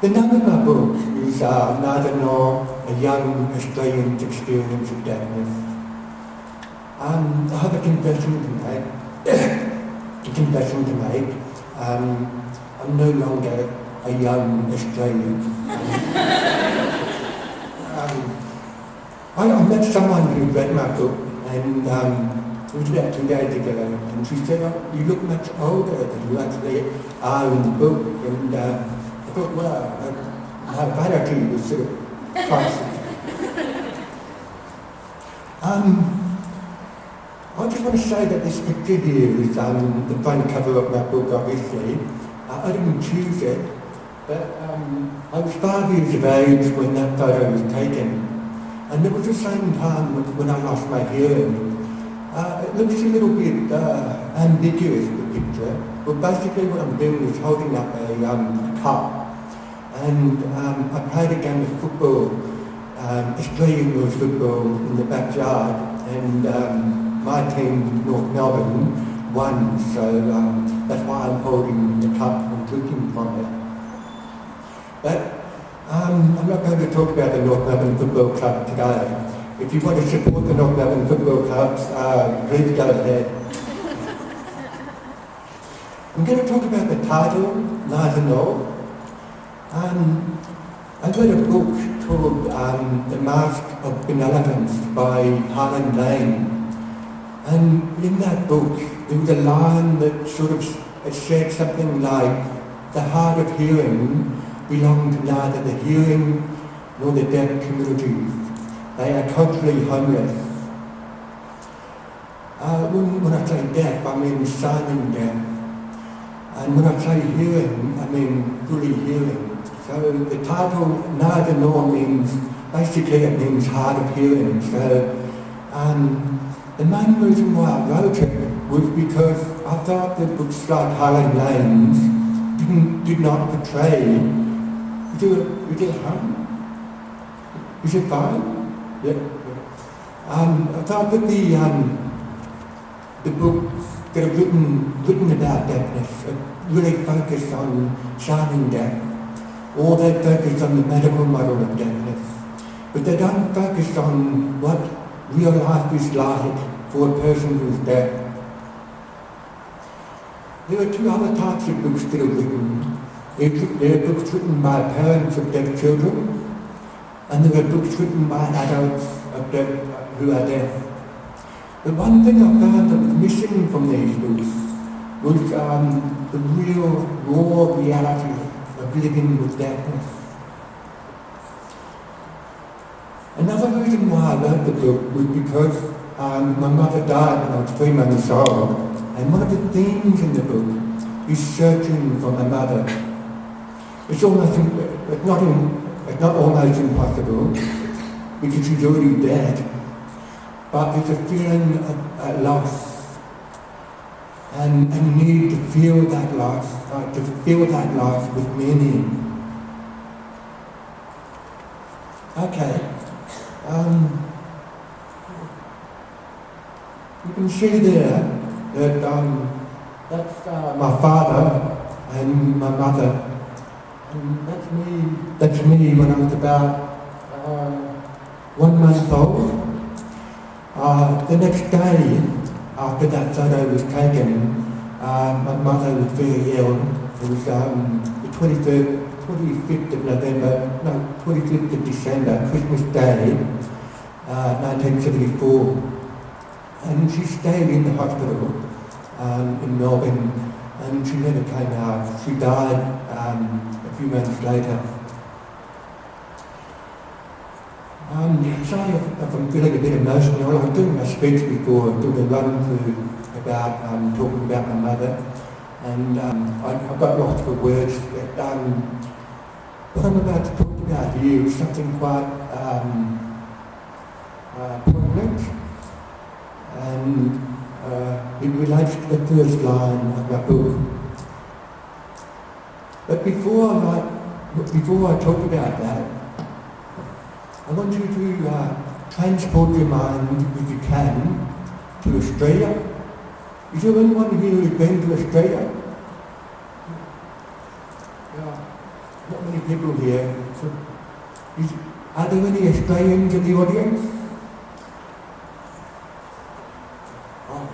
The name of my book is Neither Nor, A Young Australian's Experience of Deafness. I have a confession to make. I'm no longer a young Australian. I met someone who read my book, and it was about 2 days ago, and she said, "Oh, you look much older than you actually are in the book." And I thought, well, my vanity was sort of crisis. I just want to say that this picture here is the front cover of my book, obviously. I didn't choose it, but I was 5 years of age when that photo was taken. And it was the same time when I lost my hearing. It looks a little bit ambiguous, the picture, but basically what I'm doing is holding up a cup. And I played a game of football, Australian rules football, in the backyard, and my team, North Melbourne, won, so that's why I'm holding the cup and drinking from it. But I'm not going to talk about the North Melbourne Football Club today. If you want to support the North Melbourne Football Clubs, please go ahead. I'm going to talk about the title, Neither Nor. I read a book called The Mask of Benevolence by Harlan Lane. And in that book, there was a line that it said something like, the hard of hearing belong to neither the hearing nor the deaf communities. They are culturally homeless. When I say deaf, I mean signing deaf. And when I say hearing, I mean fully hearing. So the title Neither Nor means, basically it means hard of hearing. So the main reason why I wrote it was because I thought that books like Harlan Lane's did not portray. Is it home? Is it fine? Yeah. I thought that the books that are written about deafness really focus on signing deaf, or they focus on the medical model of deafness, but they don't focus on what real life is like for a person who's deaf. There are two other types of books that are written. There are books written by parents of deaf children, and there are books written by adults who are deaf. The one thing I found that was missing from these books was the real, raw reality of living with deafness. Another reason why I wrote the book was because my mother died when I was 3 months old, and one of the themes in the book is searching for my mother. It's not almost impossible, because she's already dead, but there's a feeling of loss, and a need to feel that loss, with meaning. Okay. You can see there that that's my father and my mother, and that's me when I was about 1 month old. The next day after that photo was taken, my mother was very ill. It was the 25th of December, Christmas Day, 1974. And she stayed in the hospital in Melbourne, and she never came out. She died a few months later. Sorry if I'm feeling a bit emotional. I was doing my speech before, doing a run through about talking about my mother, and I got lost for words. But what I'm about to talk about here is something quite poignant, and it relates to the first line of my book. But before I talk about that, I want you to transport your mind, if you can, to Australia. Is there anyone here who's been to Australia? Yeah, not many people here. So are there any Australians in the audience? Oh,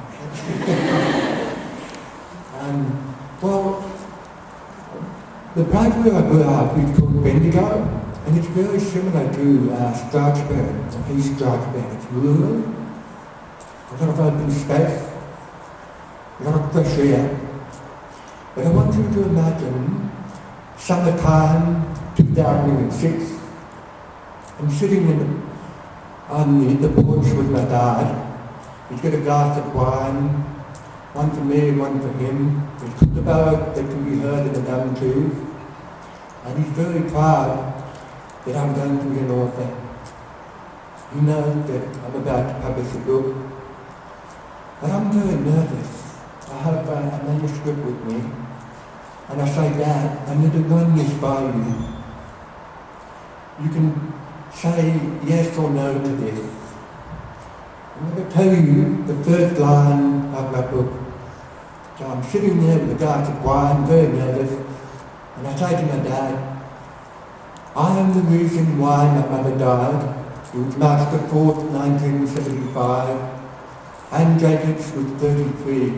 well, the place where I grew up is called Bendigo, and it's very similar to Stroudsburg, East Stroudsburg. It's rural, a lot of open space, a lot of fresh air. But I want you to imagine summertime 2006. I'm sitting on the porch with my dad. He's got a glass of wine, one for me and one for him. There's kookaburra that can be heard in the gum trees. And he's very proud that I'm going to be an author. He knows that I'm about to publish a book. But I'm very nervous. I have a manuscript with me. And I say, Dad, I'm going to run this by you. You can say yes or no to this. I'm going to tell you the first line of my book. So I'm sitting there with a glass of wine, very nervous, and I say to my dad, I am the reason why my mother died. It was March the 4th, 1975, and Jacobs was 33.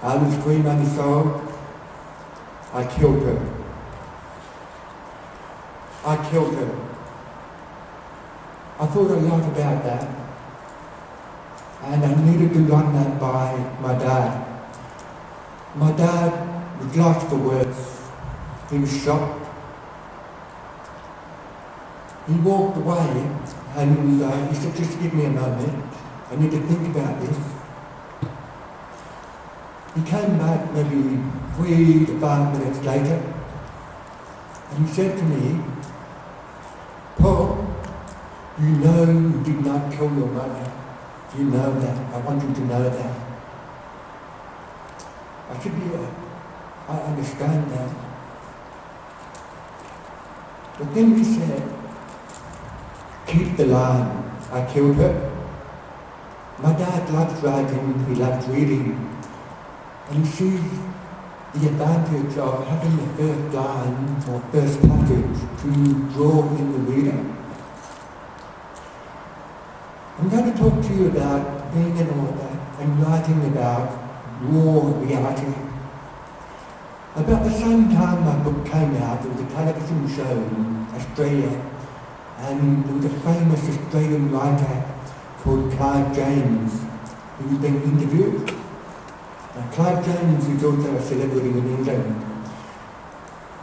I was 3 months old. I killed her. I killed her. I thought a lot about that, and I needed to run that by my dad. My dad was lost for words. He was shocked. He walked away and he said, just give me a moment. I need to think about this. He came back maybe 3 to 5 minutes later, and he said to me, Paul, you know you did not kill your mother. You know that. I want you to know that. I said, yeah, I understand that. But then he said, keep the line. I killed her. My dad loves writing, he loves reading. And he sees the advantage of having the first line or first passage to draw in the reader. I'm going to talk to you about being an author and writing about raw reality. About the same time my book came out, there was a television show in Australia, and there was a famous Australian writer called Clive James who was being interviewed. Clive James is also a celebrity in England.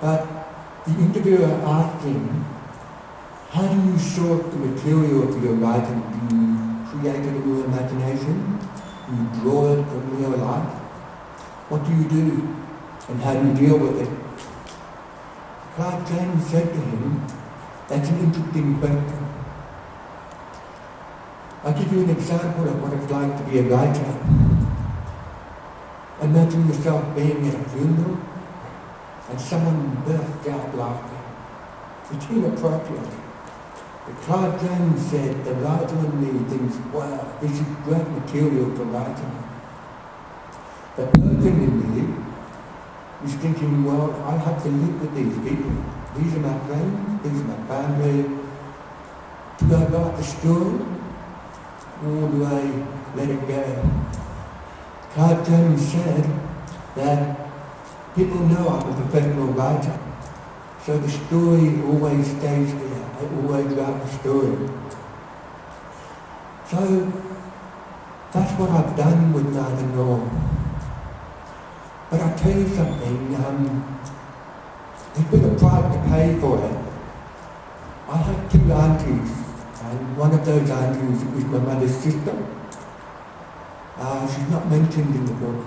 But the interviewer asked him, how do you sort the material of your writing? Do you create it in your imagination? Do you draw it from real life? What do you do? And how do you deal with it? Clive James said to him, that's an interesting question. I'll give you an example of what it's like to be a writer. Imagine yourself being at a funeral and someone bursts out laughing. It's inappropriate. But Clive James said, the writer in me thinks, wow, this is great material for writing. The person in me is thinking, well, I have to live with these people. These are my friends, these are my family. Do I write the story? Or do I let it go? Clive James said that people know I'm a professional writer, so the story always stays there. I always write the story. So that's what I've done with Neither Nor. But I'll tell you something, there's been a price to pay for it. I have 2 aunties, and one of those aunties is my mother's sister. She's not mentioned in the book,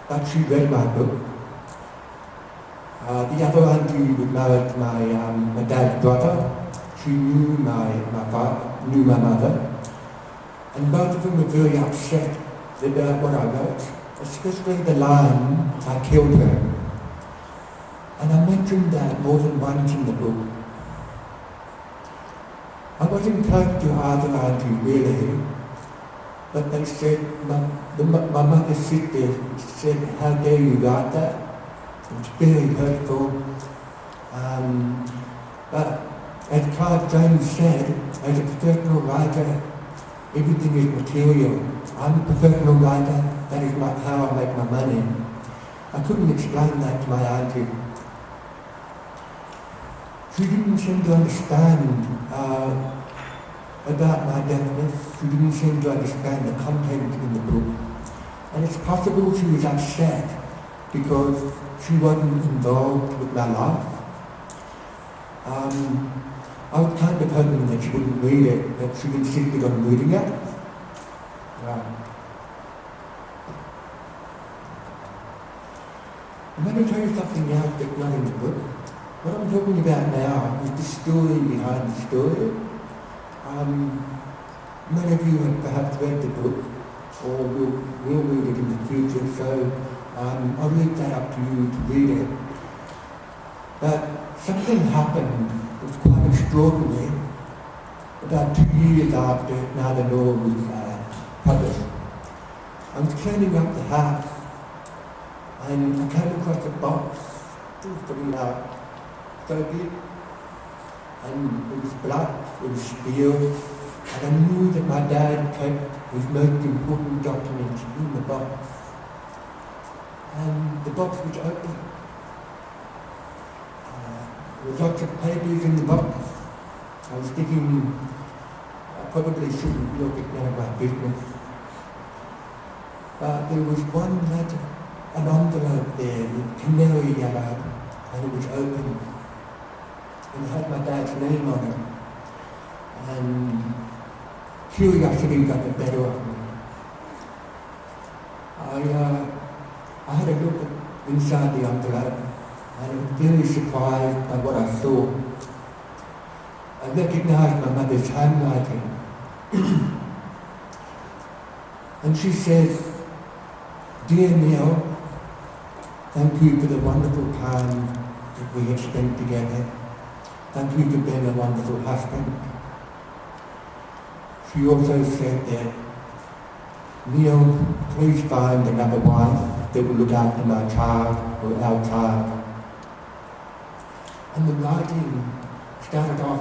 but she read my book. The other auntie was married to my dad's brother. She knew my mother, and both of them were very upset about what I wrote, especially the line, I killed her. And I mentioned that more than once in the book. I wasn't close to either auntie really, but they said, my mother's sister said, how dare you write that? It was very hurtful. But as Clive James said, as a professional writer, everything is material. I'm a professional writer, that is how I make my money. I couldn't explain that to my auntie. She didn't seem to understand about my deafness. She didn't seem to understand the content in the book. And it's possible she was upset because she wasn't involved with my life. I was kind of hoping that she wouldn't read it, that she insisted on reading it. I'm going to tell you something else that's not in the book. What I'm talking about now is the story behind the story. Many of you have perhaps read the book, or will read it in the future, so I'll leave that up to you to read it. But something happened that was quite extraordinary about 2 years after Now the Law was published. I was cleaning up the house and I came across a box. It was pretty so big, and it was black, it was steel, and I knew that my dad kept his most important documents in the box. And the box was open. There were lots of papers in the box. I was thinking I probably shouldn't look, at none of my business. But there was one letter, an envelope there with canary yellow, and it was open. And it had my dad's name on it. And curiosity got the better of me. I had a look inside the envelope, and I was very surprised by what I saw. I recognised my mother's handwriting. And she says, "Dear Neil, thank you for the wonderful time that we have spent together. Thank you for being a wonderful husband." She also said that, "Neil, please find another wife that will look after my child or our child." And the writing started off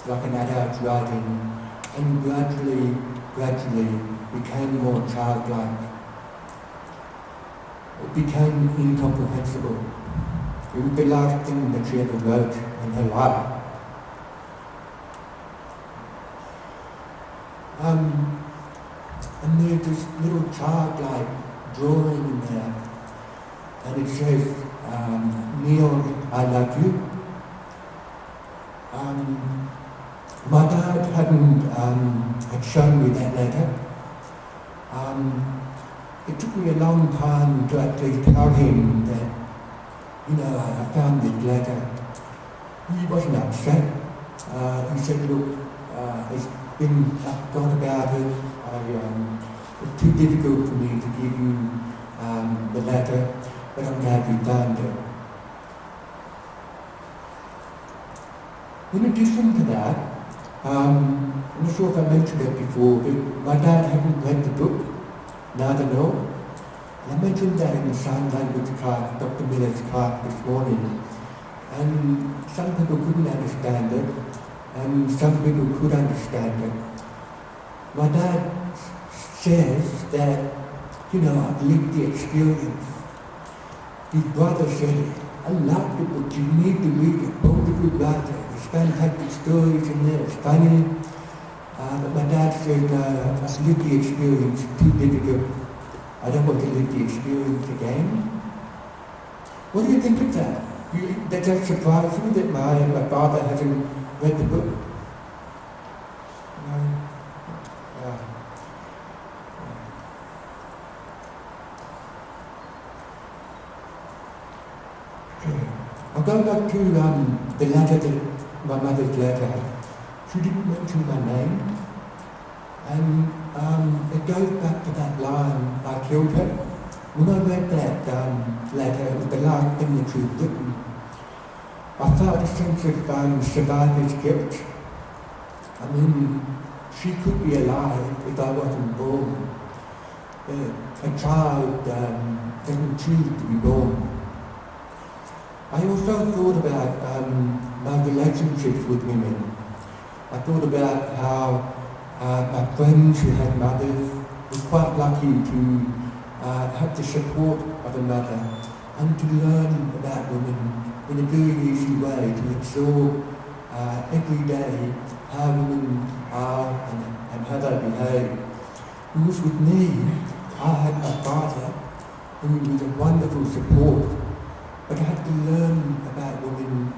like an adult's writing and gradually became more childlike. It became incomprehensible. It was the last thing that she ever wrote in her life. And there's this little childlike drawing in there, and it says, "Neil, I love you." My dad had shown me that letter. It took me a long time to actually tell him that, I found this letter. He wasn't upset. He said, "Look, I've gone about it. It's too difficult for me to give you the letter, but I'm glad you found it." In addition to that, I'm not sure if I mentioned it before, but my dad hadn't read the book, Now the Law. I mentioned that in the sign language class, Dr. Miller's class this morning, and some people couldn't understand it, and some people could understand it. My dad says that, I've lived the experience. His brother said, "I love the book, you need to read it, Paul's a good writer, there's fantastic stories in there, it's funny." But my dad said, "I've lived the experience, it's too difficult. I don't want to live the experience again." What do you think of that? Does that surprise you that my father hasn't read the book? I'll go back to the letter, my mother's letter. She didn't mention my name, and it goes back to that line, "I killed her." When I read that letter, it was the last thing that she had written. I felt a sense of survivor's guilt. I mean, she could be alive if I wasn't born. A child doesn't choose to be born. I also thought about my relationships with women. I thought about how my friends who had mothers were quite lucky to have the support of a mother and to learn about women in a very easy way, to absorb every day how women are and how they behave. Whereas with me, I had a father who was a wonderful support, but I had to learn about women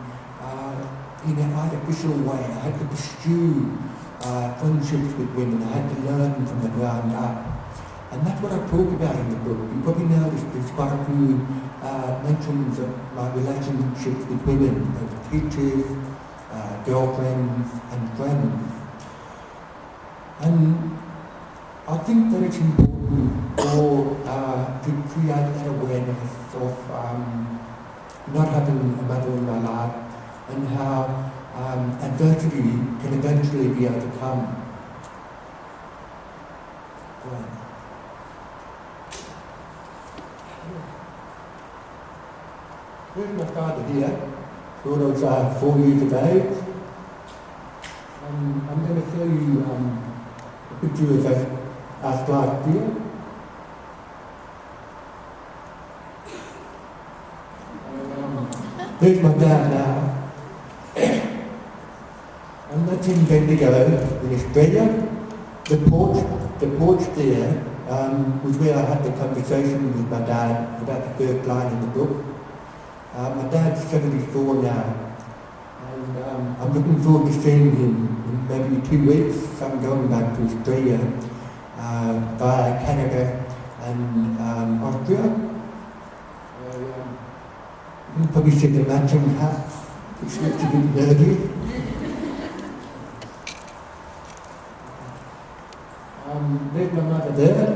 in an artificial way. I had to pursue friendships with women. I had to learn from the ground up. And that's what I talk about in the book. You probably noticed there's quite a few mentions of my relationships with women, as teachers, girlfriends and friends. And I think that it's important to create that awareness of not having a mother in my life and how adversity can eventually be overcome. Right. Here's my father here, when I was 4 years of age. I'm going to show you a picture of us last year. There's my dad now. And that's in Bendigo, in Australia. The porch there was where I had the conversation with my dad about the first line in the book. My dad's 74 now, and I'm looking forward to seeing him in maybe 2 weeks. I'm going back to Australia via Canada and Austria. You can probably see the matching hats, which looks a bit nerdy. There's my mother there.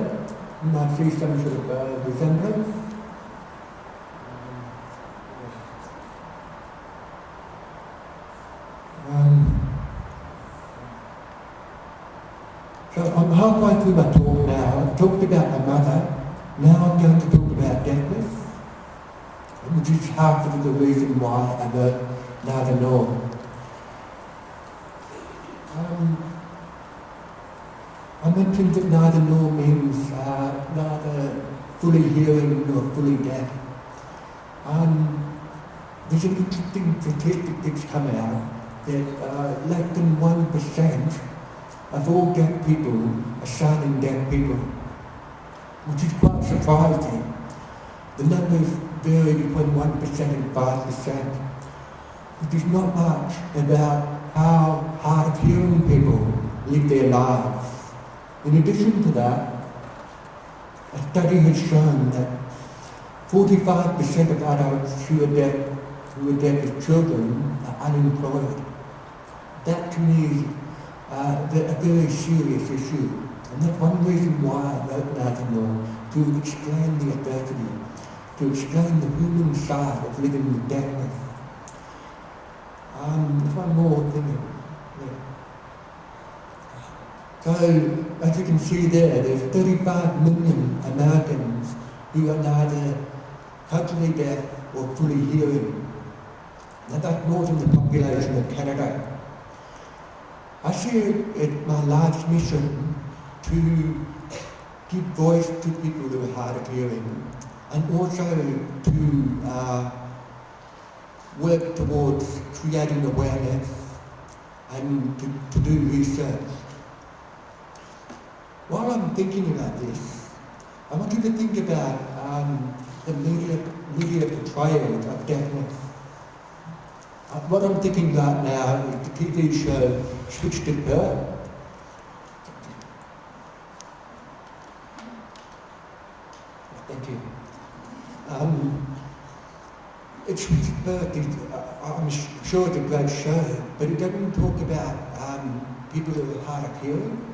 You might see some sort of resemblance. So I'm halfway through my talk now. I've talked about my mother. Now I'm going to talk about deafness, which is half of the reason why I wrote Neither Nor. I mentioned that neither nor means neither fully hearing nor fully deaf. There's an interesting statistic that's come out that less than 1% of all deaf people are signing deaf people, which is quite surprising. The numbers vary between 1% and 5%, which is not much about how hard of hearing people live their lives. In addition to that, a study has shown that 45% of adults who are deaf as children are unemployed. That to me is a very serious issue. And that's one reason why I wrote Neither Nor, to explain the adversity, to explain the human side of living with deafness. There's one more thing. Yeah. So, as you can see there's 35 million Americans who are neither totally deaf or fully hearing. Now that's more than the population of Canada. I see it my life's mission to give voice to people who are hard of hearing, and also to work towards creating awareness and to do research. While I'm thinking about this, I want you to think about the media portrayal of deafness. What I'm thinking about now is the TV show Switched at Birth. Thank you. It's Switched at Birth. I'm sure it's a great show, but it doesn't talk about people who are hard of hearing.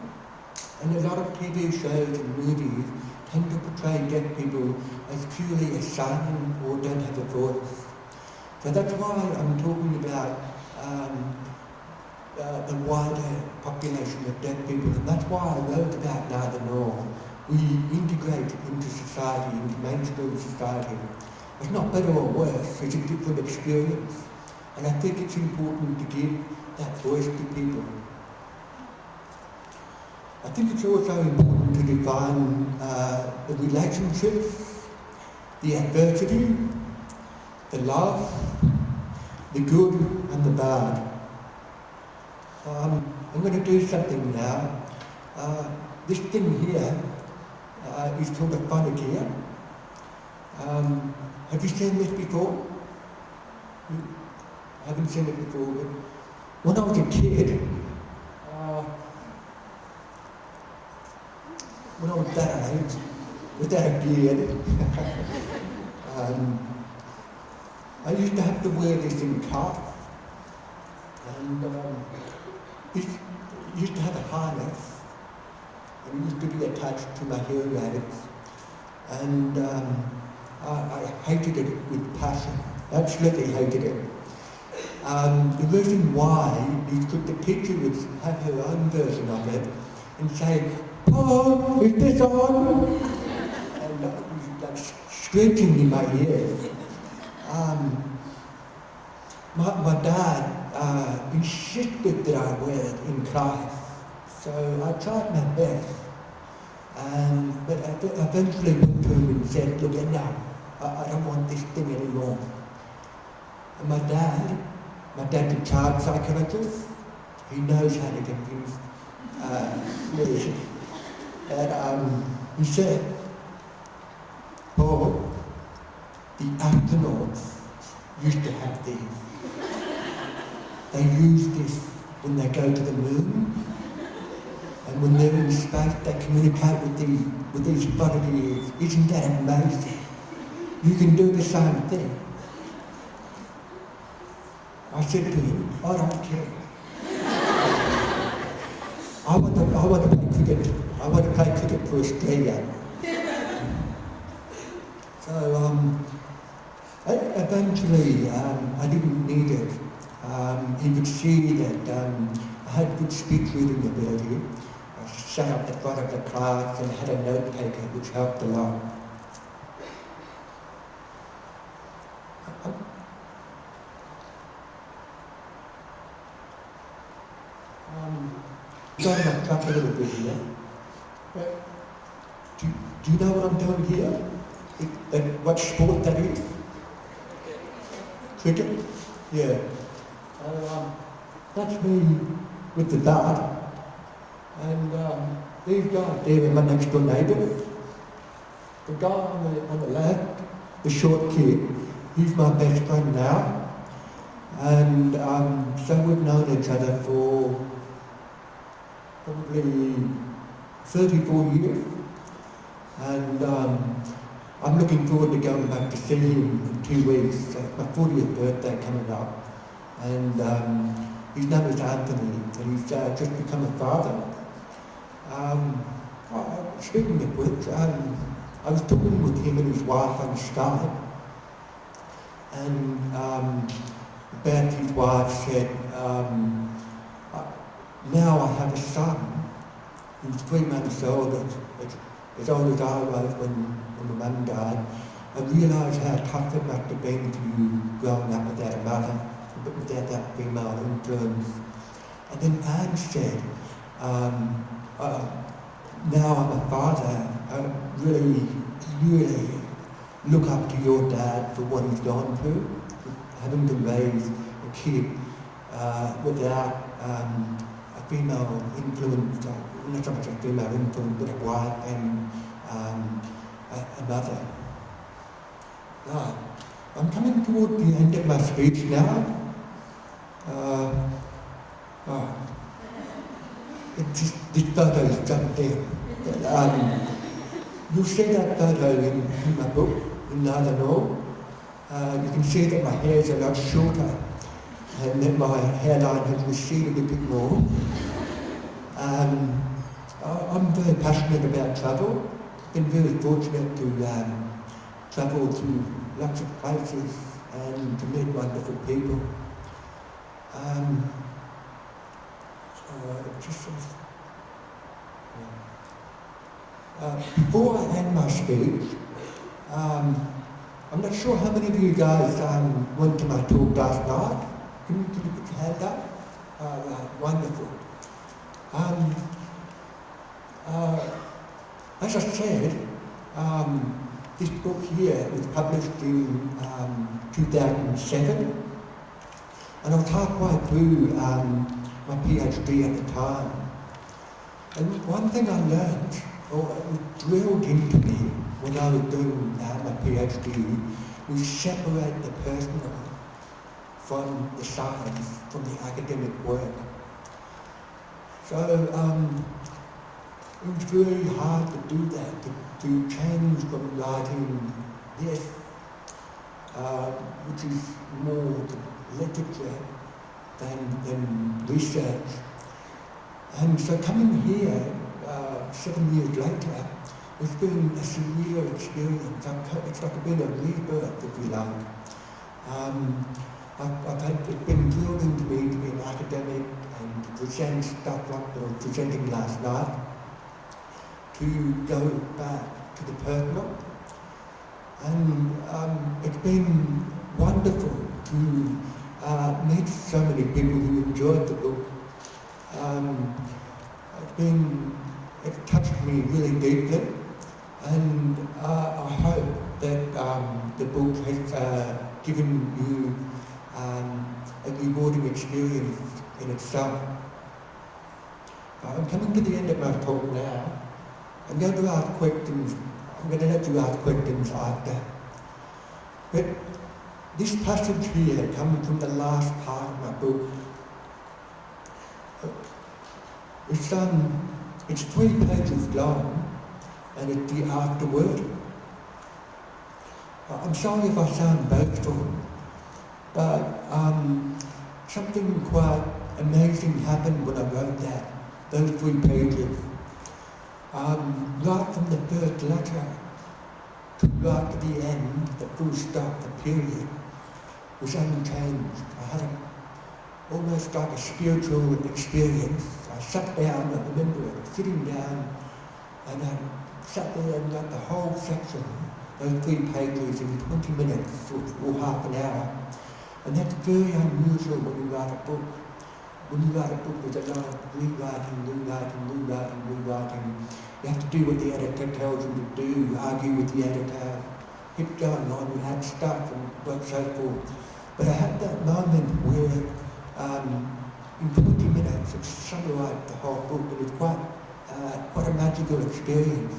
And a lot of TV shows and movies tend to portray deaf people as purely silent or don't have a voice. So that's why I'm talking about the wider population of deaf people, and that's why I wrote about Neither Nor. We integrate into society, into mainstream society, It's not better or worse, it's a different experience. And I think it's important to give that voice to people. I think it's also important to define the relationships, the adversity, the love, the good and the bad. I'm going to do something now. This thing here is called a phonic ear. Have you seen this before? I haven't seen it before, but when I was a kid, when I was that age, without a beard, I used to have to wear this in cuff, and it used to have a harness, and it used to be attached to my hearing aids, and I hated it with passion, absolutely hated it. The reason why is because the teacher would have her own version of it and say, "Paul, is this on?" And it was like screeching in my ears. My dad insisted that I wear it in class, so I tried my best. But I eventually went to him and said, "Look, enough, I don't want this thing anymore." And my dad's a child psychiatrist. He knows how to get things me. And he said, "Paul, the astronauts used to have these. They use this when they go to the moon, and when they're in space they communicate with these phonic ears. Isn't that amazing? You can do the same thing." I said to him, "I don't care. I want to play cricket. I want to play cricket for Australia." So eventually I didn't need it. He could see that I had good speech reading ability. I sat up the front of the class and had a note taker, which helped a lot. Got my cup a little bit here. Do you know what I'm doing here? What sport that is? Cricket? Yeah. That's me with the bat. And these guys there are my next door neighbours. The guy on the left, the short kid, he's my best friend now. And so we've known each other for probably 34 years. And I'm looking forward to going back to see him in 2 weeks. It's my 40th birthday coming up. And his name is Anthony, and he's just become a father. Speaking of which, I was talking with him and his wife on Skype, and about his wife said, "Now I have a son who's 3 months old, as old as I was when my mum died. I realised how tough it must have been to you growing up without a mother, but without that female influence." And then Anne said, "Now I'm a father, I really, really look up to your dad for what he's gone through, having to raise a kid without a female influence, not so much a female influence, but a wife and a mother." Now, I'm coming toward the end of my speech now. This photo is jumped there. You'll see that photo in my book, in Neither Nor. You can see that my hair's a lot shorter and that my hairline has receded a bit more. I'm very passionate about travel. Been very fortunate to travel to lots of places and to meet wonderful people. Before I end my speech, I'm not sure how many of you guys went to my talk last night. Can you put your hand up? Wonderful. As I said, this book here was published in 2007, and I was halfway through my PhD at the time. And one thing I learned, or it was drilled into me when I was doing my PhD, was separate the personal from the science, from the academic work. So it was really hard to do that, to change from writing this, which is more literature than research. And so coming here 7 years later, it's been a surreal experience. It's like a bit of rebirth, if you like. It's been drilled into me to be an academic and to present stuff like I was presenting last night, to go back to the personal. And it's been wonderful to meet so many people who enjoyed the book. It touched me really deeply, and I hope that the book has given you a rewarding experience in itself. I'm coming to the end of my talk now. I'm going to ask questions. I'm going to let you ask questions after. But this passage here comes from the last part of my book. It's 3 pages long, and it's the afterword. I'm sorry if I sound boastful, but something quite amazing happened when I wrote those 3 pages. Right from the first letter to right to the end, the full stop, the period, was unchanged. I had almost like a spiritual experience. I sat down, I remember sitting down, and I sat there and wrote the whole section, those 3 pages in 20 minutes or half an hour. And that's very unusual when you write a book. When you write a book, there's a lot of rewriting. You have to do what the editor tells you to do, argue with the editor, keep going on, you add stuff and so forth. But I had that moment where in 20 minutes it summarised the whole book, and it's quite a magical experience.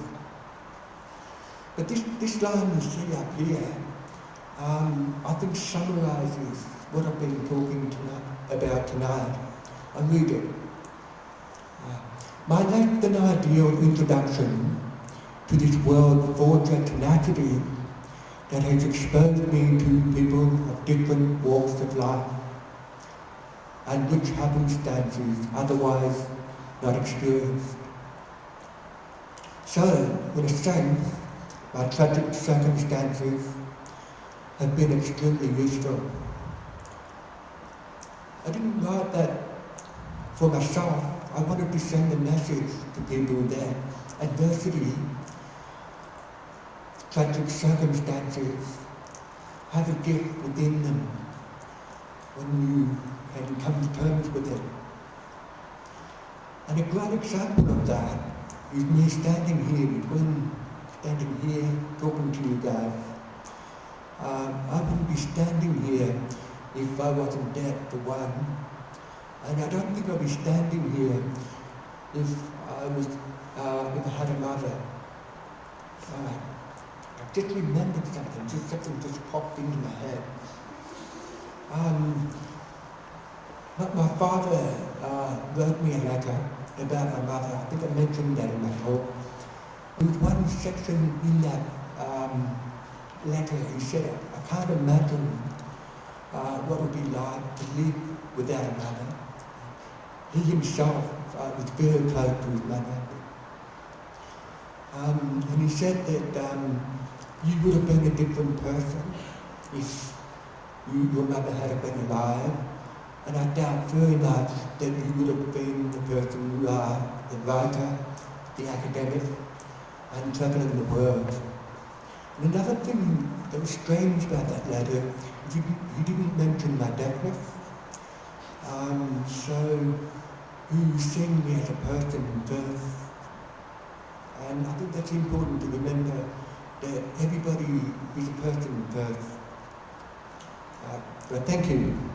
But this line you see up here, I think summarises what I've been talking about tonight. I read it. My less than ideal introduction to this world forged a tenacity that has exposed me to people of different walks of life and rich happenstances otherwise not experienced. So, in a sense, my tragic circumstances have been extremely useful. I didn't write that for myself. I wanted to send a message to people that adversity, tragic circumstances, have a gift within them when you can come to terms with it. And a great example of that is me standing here talking to you guys. I wouldn't be standing here if I wasn't dead, for one. And I don't think I'd be standing here if I had a mother. I just remembered something just popped into my head. My father wrote me a letter about my mother. I think I mentioned that in my talk. There was one section in that letter. He said, I can't imagine what it would be like to live without a mother. He himself was very close to his mother. And he said that you would have been a different person if your mother had been alive. And I doubt very much that you would have been the person you are, the writer, the academic, and traveling the world. And another thing It was strange about that letter. He didn't mention my deafness. So he seen me as a person first. And I think that's important to remember, that everybody is a person first. But thank you.